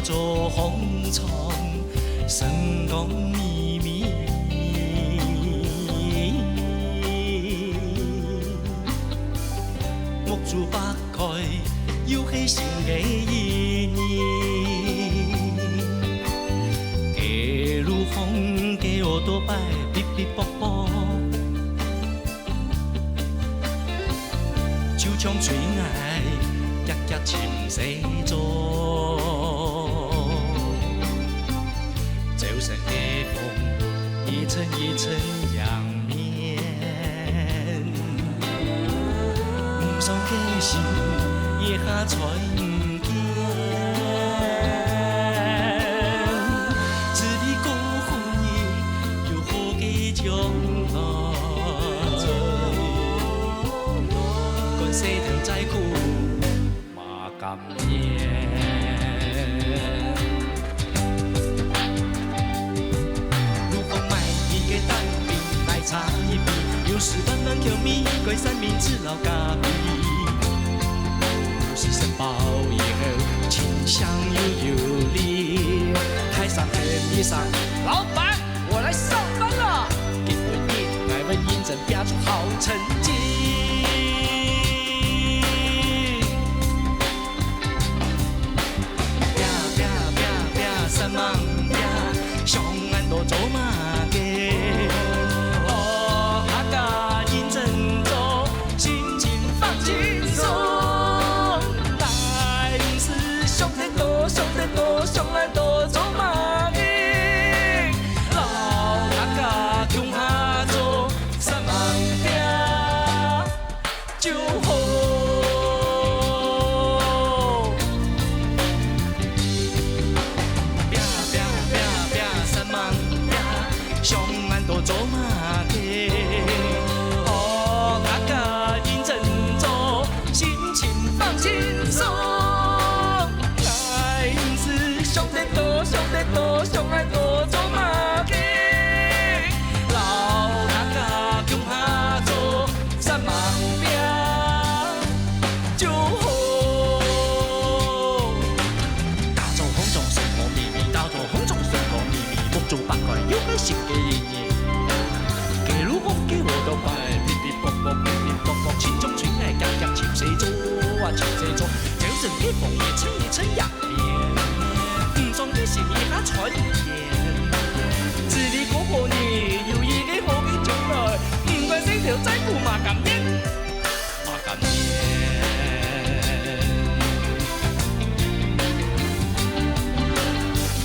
做红尘，神光秘密。木珠八开，又是新的一年。街路风，街我多摆，哔哔啵啵。就像吹爱，夹夹深西座。走上的风，一层一层仰面。唔上的心，也下才唔见。自己过好日，有好嘅将来。管世藤再苦，嘛甘愿。如风卖一个蛋饼，奶茶一杯，有时慢慢挑米，归三明治老咖啡。是申报以后，清香又有力。台上黑衣裳，老板，我来上班了。给我印，爱问认真标出好成绩。拼拼拼拼三万拼，上岸都做马嘅。哦，大家认真做，心情放轻松。上来多做马嘅，老大家共下做三万拼就好。拼拼拼拼三万拼，上岸多做马嘅。哦，大家认真做，心情放轻松。上来多做马嘅，老大家共下做三万拼就好。打造红中生活秘密，打造红中生活秘密，木珠八块有个新嘅意义。给路风给我都摆，哔哔啵啵哔哔啵啵，心中情爱夹夹情谁做啊情谁做，就人一风一层一层呀变。总的心一下传言，自己过好日，有一个好嘅将来，唔管四条再苦嘛甘愿，嘛甘愿。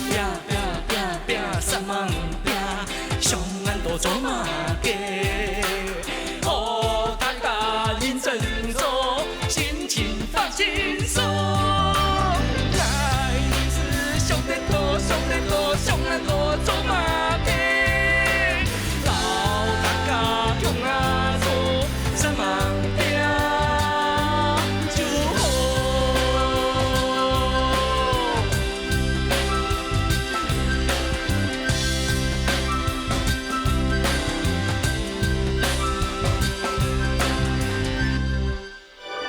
拼拼拼拼三万拼，上岸多做马嘅，哦，大家认真做，心情放轻松。